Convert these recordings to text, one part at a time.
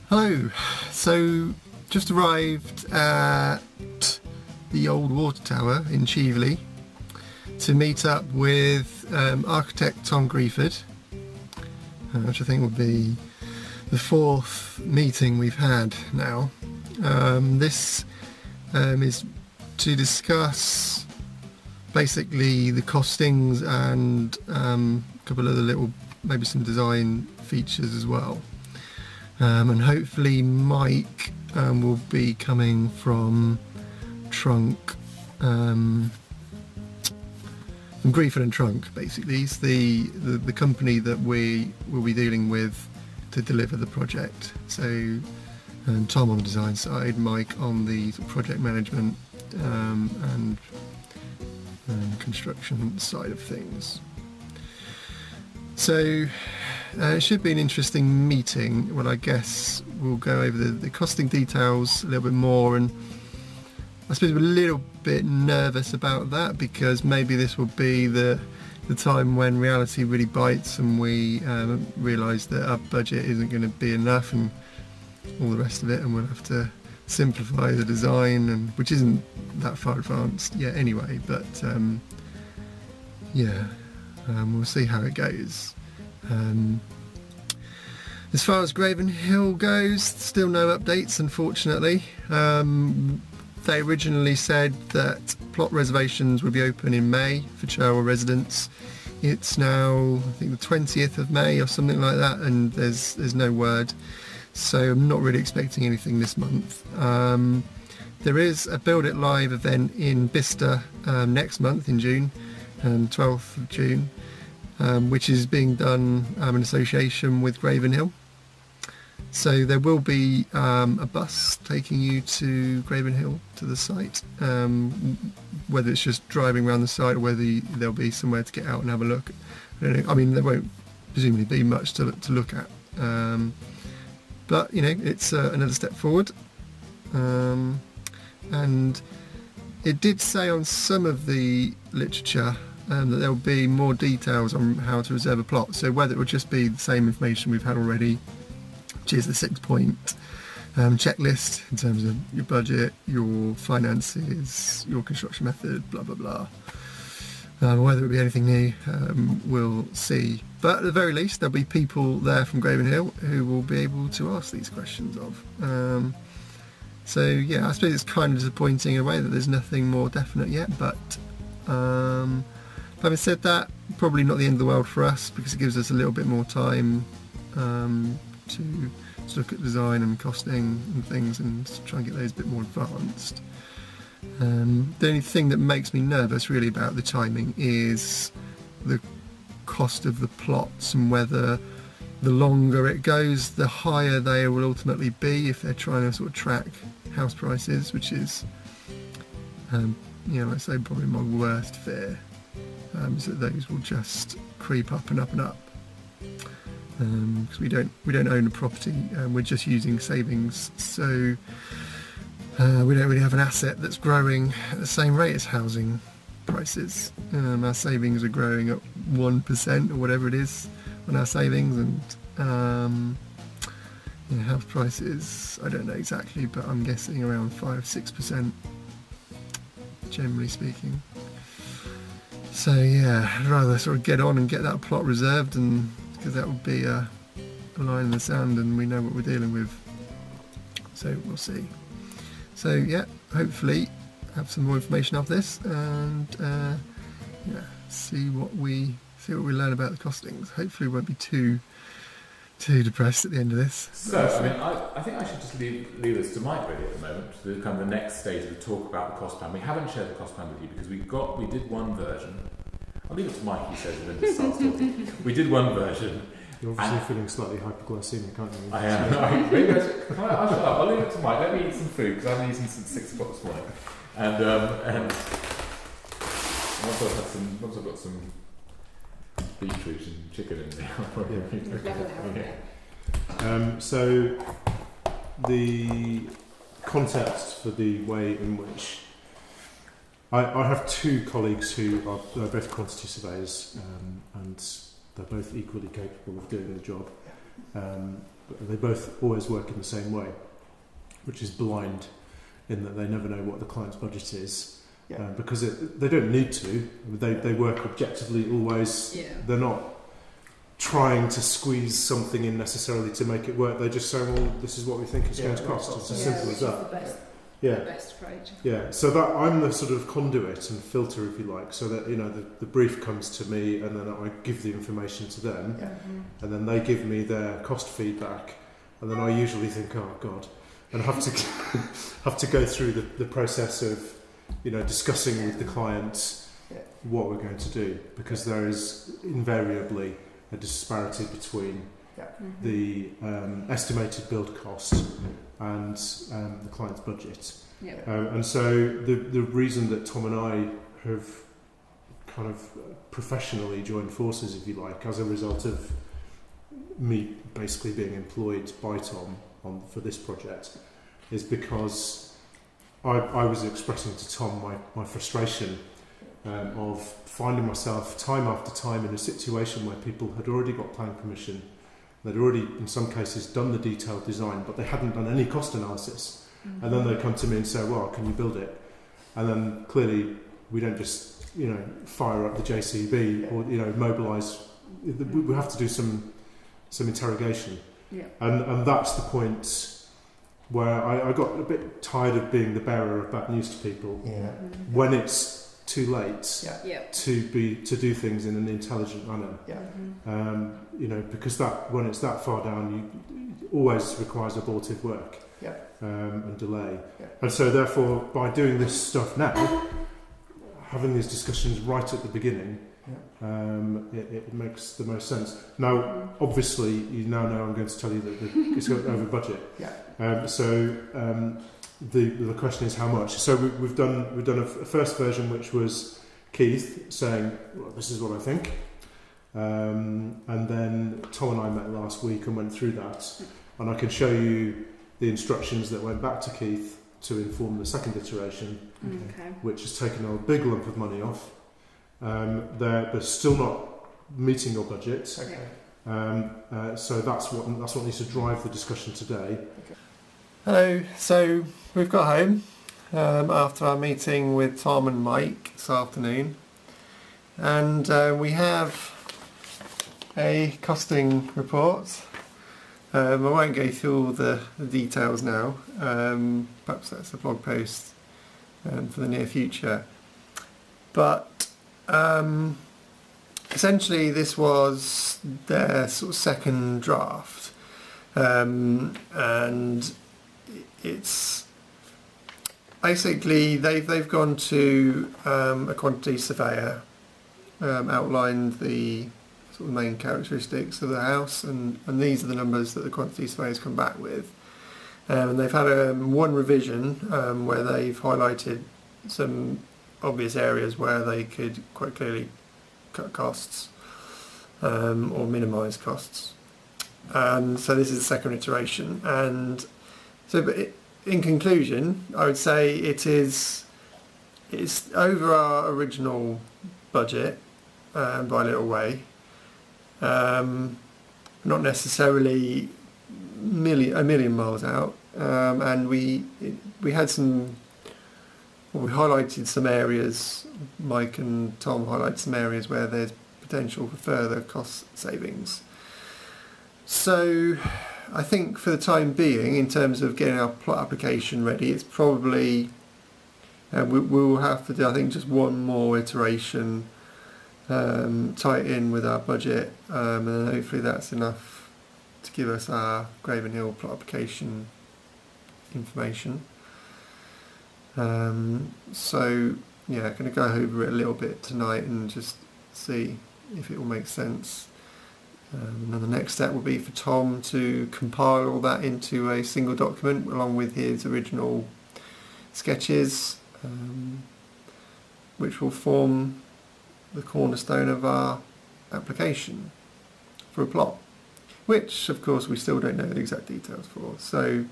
Hello. So, just arrived at the old water tower in Cheveley to meet up with architect Tom Grieford, which I think will be the fourth meeting we've had now. This is to discuss basically the costings and a couple of other little, maybe some design features as well. And hopefully Mike will be coming from Trunk, from Graven and Trunk, basically. It's the company that we will be dealing with to deliver the project. So Tom on the design side, Mike on the project management and construction side of things. So it should be an interesting meeting. Well, I guess we'll go over the costing details a little bit more, and I suppose we're a little bit nervous about that because maybe this will be the time when reality really bites and we realise that our budget isn't going to be enough and all the rest of it, and we'll have to simplify the design, and which isn't that far advanced yet anyway, but we'll see how it goes. As far as Graven Hill goes, still no updates, unfortunately. They originally said that plot reservations would be open in May for Cherwell residents. It's now, I think, the 20th of May or something like that, and there's no word. So I'm not really expecting anything this month. There is a Build It Live event in Bicester next month in June, 12th of June, which is being done in association with Graven Hill. So there will be a bus taking you to Graven Hill, to the site, whether it's just driving around the site or whether there'll be somewhere to get out and have a look. I don't know. I mean, there won't presumably be much to look at, but you know, it's another step forward. And it did say on some of the literature that there'll be more details on how to reserve a plot. So whether it will just be the same information we've had already, which is the 6-point checklist in terms of your budget, your finances, your construction method, blah blah blah. Whether it be anything new, we'll see. But at the very least, there'll be people there from Graven Hill who will be able to ask these questions of. So yeah, I suppose it's kind of disappointing in a way that there's nothing more definite yet, but having said that, probably not the end of the world for us because it gives us a little bit more time to look at design and costing and things and try and get those a bit more advanced. The only thing that makes me nervous really about the timing is the cost of the plots and whether the longer it goes, the higher they will ultimately be if they're trying to sort of track house prices, which is, I'd say probably my worst fear, is that those will just creep up and up and up. Because we don't own a property, we're just using savings, so we don't really have an asset that's growing at the same rate as housing prices. Our savings are growing at 1% or whatever it is on our savings, and house prices, I don't know exactly, but I'm guessing around 5-6%, generally speaking. So yeah, I'd rather sort of get on and get that plot reserved, and because that would be a line in the sand and we know what we're dealing with. So we'll see. So yeah, hopefully have some more information off this and see what we learn about the costings. Hopefully we won't be too depressed at the end of this. So I think I should just leave this to Mike really at the moment, to kind of the next stage of the talk about the cost plan. We haven't shared the cost plan with you because we did one version. I'll leave it to Mike, he says, and then just starts talking. We did one version. You're obviously feeling slightly hypoglycemic, aren't you? I am. Maybe I'll shut up. I'll leave it to Mike. Let me eat some food because I haven't eaten since 6 o'clock this morning. And once I've got some beetroot and chicken in there. So the context for the way in which I have two colleagues who are both quantity surveyors, and they're both equally capable of doing the job. they both always work in the same way, which is blind, in that they never know what the client's budget is, because they don't need to. They work objectively always. Yeah. They're not trying to squeeze something in necessarily to make it work. They just say, well, this is what we think it's going to cost. It's as simple as that. The best approach. Yeah, so that I'm the sort of conduit and filter, if you like, so that the brief comes to me, and then I give the information to them, and then they give me their cost feedback, and then I usually think, oh God, and have to go through the process of discussing with the client what we're going to do, because there is invariably a disparity between the estimated build cost and the client's budget. And so the reason that Tom and I have kind of professionally joined forces, if you like, as a result of me basically being employed by Tom for this project, is because I was expressing to Tom my frustration of finding myself time after time in a situation where people had already got planning permission. They'd already, in some cases, done the detailed design, but they hadn't done any cost analysis. And then they'd come to me and say, well, can you build it? And then clearly we don't just, fire up the JCB or, mobilise. We have to do some interrogation. And that's the point where I got a bit tired of being the bearer of bad news to people when it's too late to do things in an intelligent manner. Because when it's that far down, it always requires abortive work and delay. And so therefore, by doing this stuff now, having these discussions right at the beginning, it makes the most sense. Now, obviously, you now know I'm going to tell you that it's got over budget. The question is how much. So we've done a first version, which was Keith saying, well, this is what I think, and then Tom and I met last week and went through that, and I can show you the instructions that went back to Keith to inform the second iteration, which has taken a big lump of money off. They're still not meeting your budget, so that's what needs to drive the discussion today. Hello, so we've got home after our meeting with Tom and Mike this afternoon, and we have a costing report. I won't go through all the details now, perhaps that's a blog post for the near future, but essentially this was their sort of second draft, and it's basically they've gone to a quantity surveyor, outlined the sort of main characteristics of the house, and these are the numbers that the quantity surveyors come back with. And they've had one revision where they've highlighted some obvious areas where they could quite clearly cut costs or minimise costs. So this is the second iteration, and so, but in conclusion, I would say it's over our original budget by a little way. Not necessarily a million miles out, and we had some. Well, we highlighted some areas. Mike and Tom highlighted some areas where there's potential for further cost savings. So I think for the time being, in terms of getting our plot application ready, it's probably we'll have to do, I think, just one more iteration, tie it in with our budget, and then hopefully that's enough to give us our Graven Hill plot application information. So yeah, I'm going to go over it a little bit tonight and just see if it all makes sense. And then the next step will be for Tom to compile all that into a single document along with his original sketches, which will form the cornerstone of our application for a plot, which of course we still don't know the exact details for. So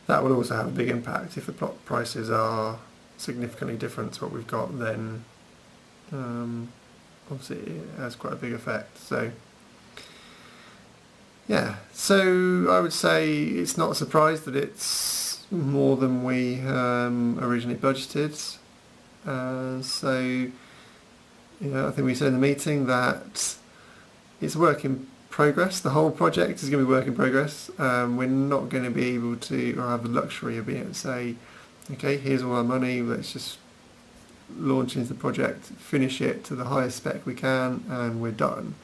that will also have a big impact. If the plot prices are significantly different to what we've got, then obviously it has quite a big effect. So Yeah, so I would say it's not a surprise that it's more than we originally budgeted. So, I think we said in the meeting that it's a work in progress. The whole project is going to be work in progress. We're not going to be able to, or have the luxury of being able to say, okay, here's all our money, let's just launch into the project, finish it to the highest spec we can, and we're done.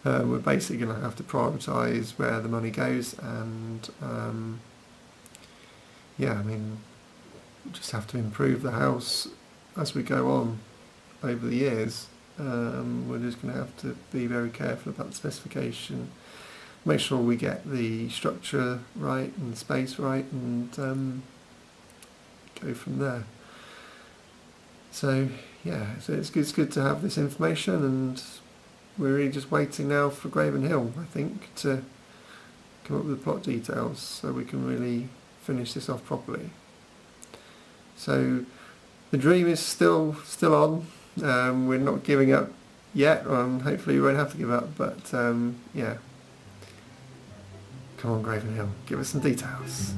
We're basically going to have to prioritise where the money goes, and just have to improve the house as we go on over the years. We're just going to have to be very careful about the specification, make sure we get the structure right and the space right, and go from there. So it's good to have this information, and we're really just waiting now for Graven Hill, I think, to come up with the plot details so we can really finish this off properly. So the dream is still on. We're not giving up yet. Hopefully we won't have to give up, but come on, Graven Hill, give us some details.